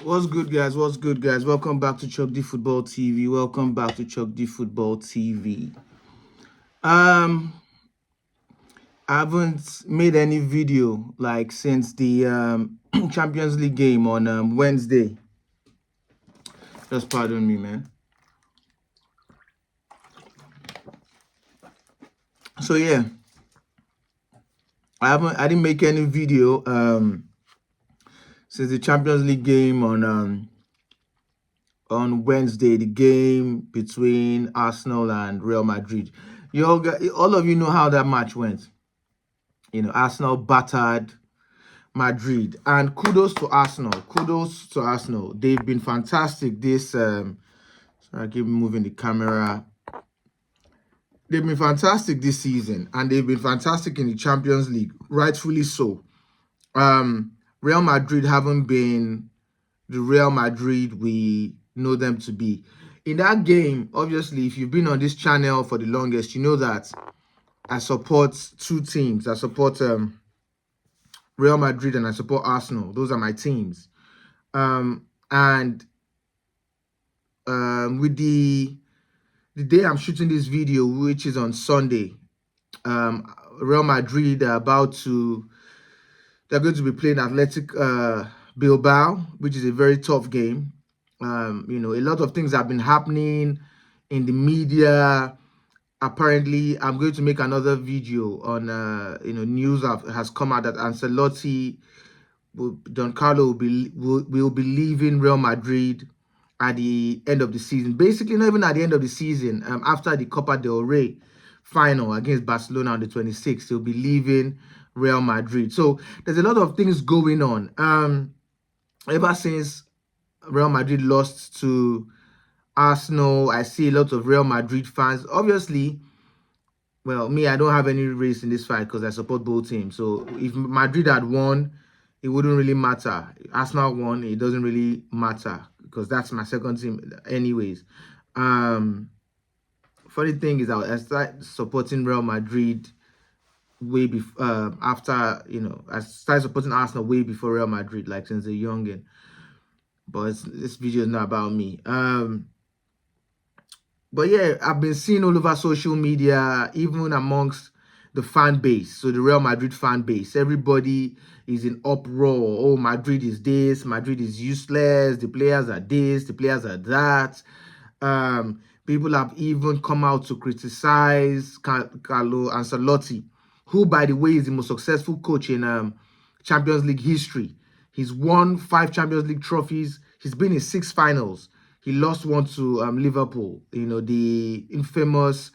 What's good, guys? What's good, guys? Welcome back to Chuck D Football TV. Welcome back to Chuck D Football TV. I haven't made any video like since the Champions League game on Wednesday. Just pardon me, man. So yeah, I didn't make any video since the Champions League game on Wednesday, the game between Arsenal and Real Madrid. All of you know how that match went. Arsenal battered Madrid, and kudos to Arsenal. Kudos to Arsenal. They've been fantastic. Sorry, I keep moving the camera. They've been fantastic this season, and they've been fantastic in the Champions League, rightfully so. Real Madrid haven't been the Real Madrid we know them to be. In that game, obviously, if you've been on this channel for the longest, you know that I support two teams. I support Real Madrid and I support Arsenal. Those are my teams. And with the day I'm shooting this video, which is on Sunday, Real Madrid are they're going to be playing Athletic Bilbao, which is a very tough game. A lot of things have been happening in the media. Apparently, I'm going to make another video on news has come out that Ancelotti, Don Carlo will be leaving Real Madrid at the end of the season. Basically, not even at the end of the season. After the Copa del Rey final against Barcelona on the 26th, he'll be leaving Real Madrid. So there's a lot of things going on. Ever since Real Madrid lost to Arsenal, I see a lot of Real Madrid fans. Obviously, well, me, I don't have any race in this fight because I support both teams. So if Madrid had won, it wouldn't really matter. Arsenal won, it doesn't really matter because that's my second team anyways. Funny thing is, I started supporting Real Madrid way before, after, I started supporting Arsenal way before Real Madrid, like since a youngin. But this video is not about me. But yeah, I've been seeing all over social media, even amongst the fan base. So the Real Madrid fan base, everybody is in uproar. Oh, Madrid is this, Madrid is useless, the players are this, the players are that. People have even come out to criticize Carlo Ancelotti, who, by the way, is the most successful coach in Champions League history. He's won 5 Champions League trophies. He's been in 6 finals. He lost one to Liverpool, the infamous,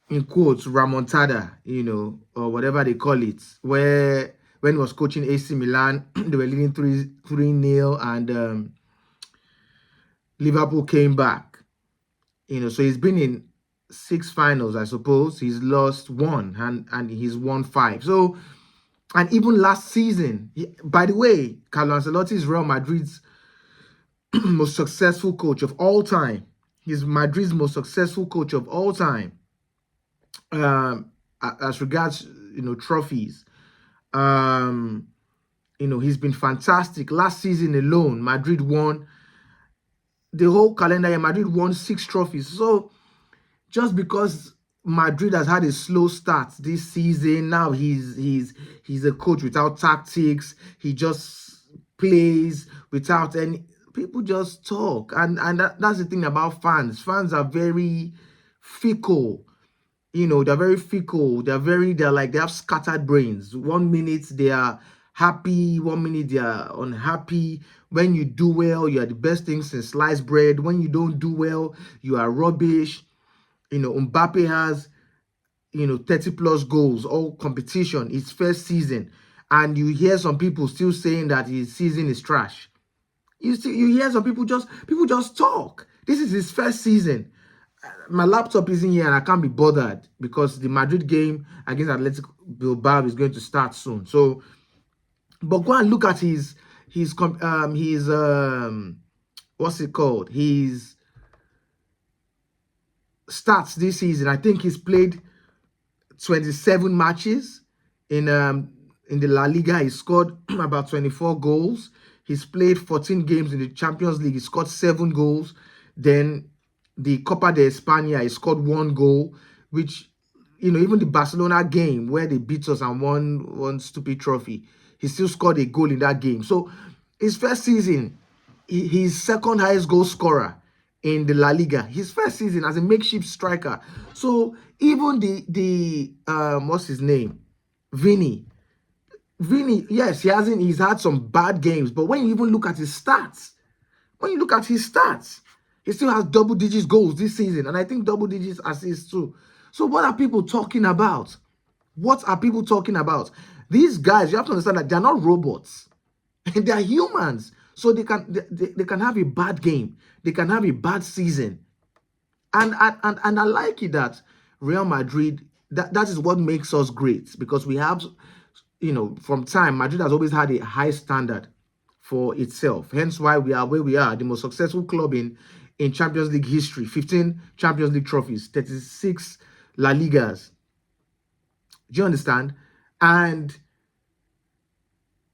in quotes, remontada, or whatever they call it, where when he was coaching AC Milan, they were leading 3-0 and Liverpool came back. So he's been in 6 finals, I suppose. He's lost 1 and he's won 5. So, and even last season, by the way, Carlo Ancelotti is Real Madrid's most successful coach of all time. He's Madrid's most successful coach of all time. As regards, trophies. He's been fantastic. Last season alone, Madrid won the whole calendar year. Madrid won 6 trophies. So just because Madrid has had a slow start this season, now he's a coach without tactics. He just plays without any. People just talk, and that's the thing about fans. Fans are very fickle. They're very fickle. They have scattered brains. 1 minute they are happy, 1 minute they are unhappy. When you do well, you are the best thing since sliced bread. When you don't do well, you are rubbish. Mbappé has 30 plus goals, all competition, his first season, and you hear some people still saying that his season is trash. You hear some people just talk. This is his first season. My laptop isn't here and I can't be bothered because the Madrid game against Athletic Bilbao is going to start soon. So, but go and look at his what's it called? His stats this season. I think he's played 27 matches in the La Liga. He scored about 24 goals. He's played 14 games in the Champions League. He scored 7 goals. Then the Copa de España, he scored 1 goal, which, even the Barcelona game where they beat us and won one stupid trophy, he still scored a goal in that game. So his first season, he's second highest goal scorer in the La Liga. His first season as a makeshift striker. So even the what's his name? Vini, yes, he's had some bad games, but when you even look at his stats, he still has double digits goals this season, and I think double digits assists too. So what are people talking about? What are people talking about? These guys, you have to understand that they're not robots. They're humans. So they can have a bad game. They can have a bad season. And I like it that Real Madrid, that is what makes us great, because we have, from time, Madrid has always had a high standard for itself. Hence why we are where we are, the most successful club in Champions League history. 15 Champions League trophies, 36 La Ligas. Do you understand? And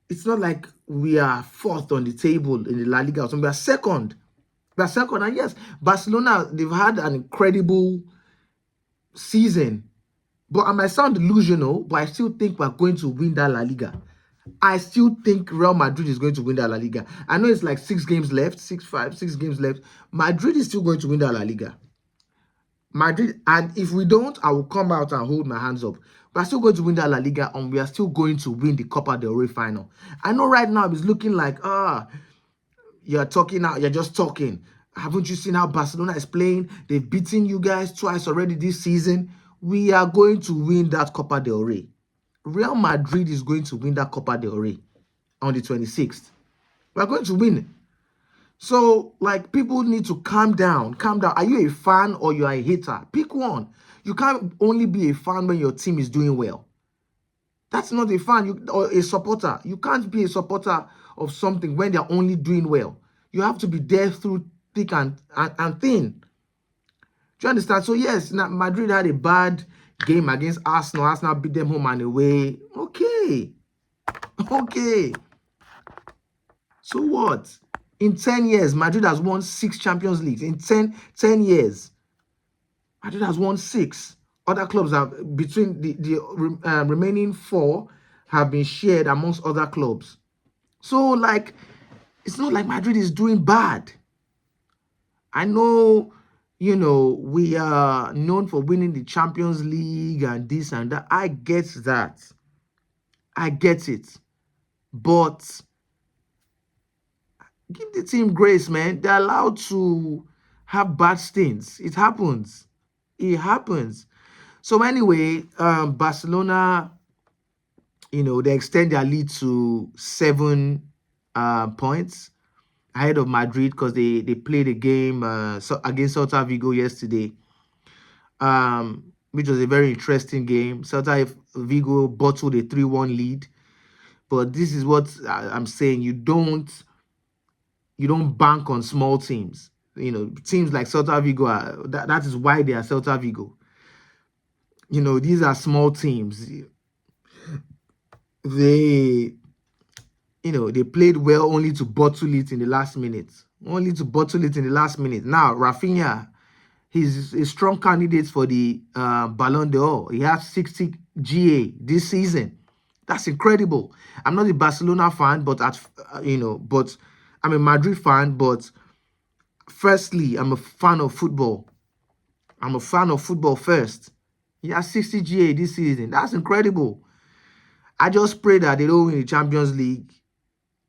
it's not like we are fourth on the table in the La Liga or something. We are second. And yes, Barcelona, they've had an incredible season. But I might sound delusional, but I still think we're going to win that La Liga. I still think Real Madrid is going to win that La Liga. I know it's like 6 games left, 6 games left. Madrid is still going to win that La Liga. Madrid, and if we don't, I will come out and hold my hands up. We're still going to win that La Liga, and we are still going to win the Copa del Rey final. I know right now it's looking like, you're talking now, you're just talking. Haven't you seen how Barcelona is playing? They've beaten you guys twice already this season. We are going to win that Copa del Rey. Real Madrid is going to win that Copa del Rey on the 26th. We're going to win. So, like, people need to calm down. Calm down. Are you a fan or you are a hater? Pick one. You can't only be a fan when your team is doing well. That's not a fan or a supporter. You can't be a supporter of something when they're only doing well. You have to be there through thick and thin. Do you understand? So, yes, Madrid had a bad game against Arsenal. Arsenal beat them home and away. Okay. So what? In 10 years, Madrid has won 6 Champions Leagues. In 10 years, Madrid has won 6. Other clubs have, between the remaining 4, have been shared amongst other clubs. So, like, it's not like Madrid is doing bad. I know, we are known for winning the Champions League and this and that. I get that. I get it. But give the team grace, man. They're allowed to have bad stints. It happens. So anyway, Barcelona, they extend their lead to 7 points ahead of Madrid, because they played a game against Celta Vigo yesterday, which was a very interesting game. Celta Vigo bottled a 3-1 lead. But this is what I'm saying. You don't bank on small teams. Teams like Celta Vigo, that is why they are Celta Vigo. These are small teams. They played well only to bottle it in the last minute. Now, Rafinha, he's a strong candidate for the Ballon d'Or. He has 60 GA this season. That's incredible. I'm not a Barcelona fan, but but I'm a Madrid fan. But firstly, I'm a fan of football. I'm a fan of football first. He has 60 GA this season. That's incredible. I just pray that they don't win the Champions League.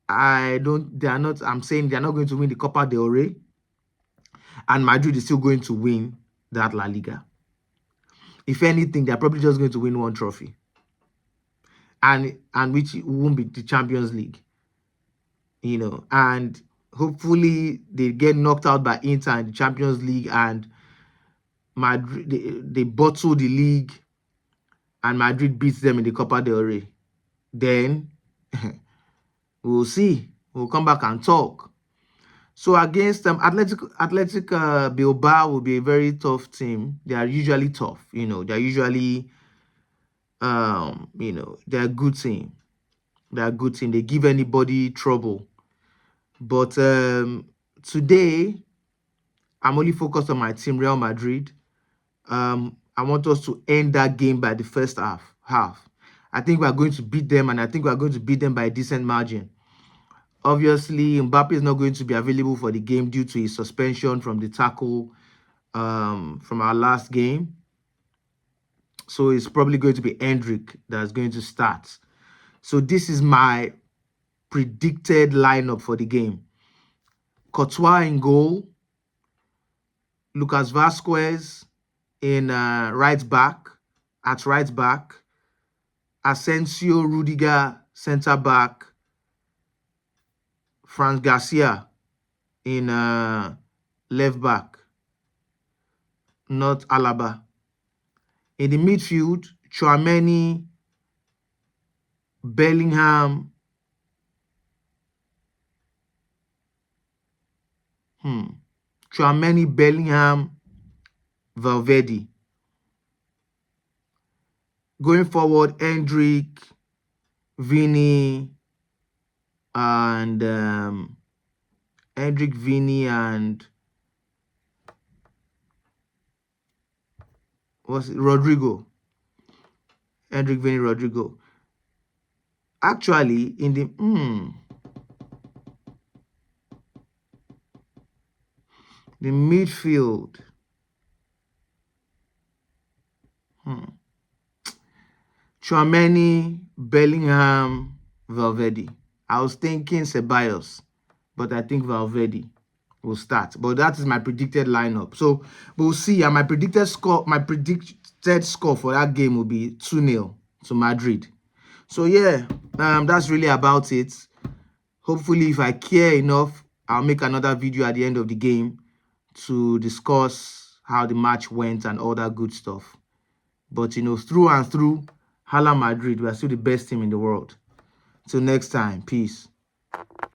I'm saying they're not going to win the Copa del Rey. And Madrid is still going to win that La Liga. If anything, they're probably just going to win 1 trophy. And which won't be the Champions League. And hopefully they get knocked out by Inter in the Champions League, and Madrid, they bottle the league, and Madrid beats them in the Copa del Rey. Then we'll see. We'll come back and talk. So against Athletic Bilbao will be a very tough team. They are usually tough. They're usually they're a good team. They're a good team. They give anybody trouble. But today, I'm only focused on my team, Real Madrid. I want us to end that game by the first half. I think we are going to beat them, and I think we are going to beat them by a decent margin. Obviously, Mbappé is not going to be available for the game due to his suspension from the tackle from our last game. So it's probably going to be Endrick that's going to start. So this is my predicted lineup for the game. Courtois in goal. Lucas Vasquez in right back. Asensio, Rudiger, centre back. Franz Garcia in left back. Not Alaba. In the midfield, Tchouaméni, Bellingham. Tchouaméni, Bellingham, Valverde. Going forward, Endrick, Vini, and Rodrigo. Endrick, Vini, Rodrigo. Actually, in the midfield, Tchouaméni, Bellingham, Valverde. I was thinking Ceballos, but I think Valverde will start. But that is my predicted lineup. So we'll see. And my predicted score for that game will be 2-0 to Madrid. So yeah, that's really about it. Hopefully, if I care enough, I'll make another video at the end of the game to discuss how the match went and all that good stuff. But, you know, through and through, Hala Madrid, we are still the best team in the world. Till next time, peace.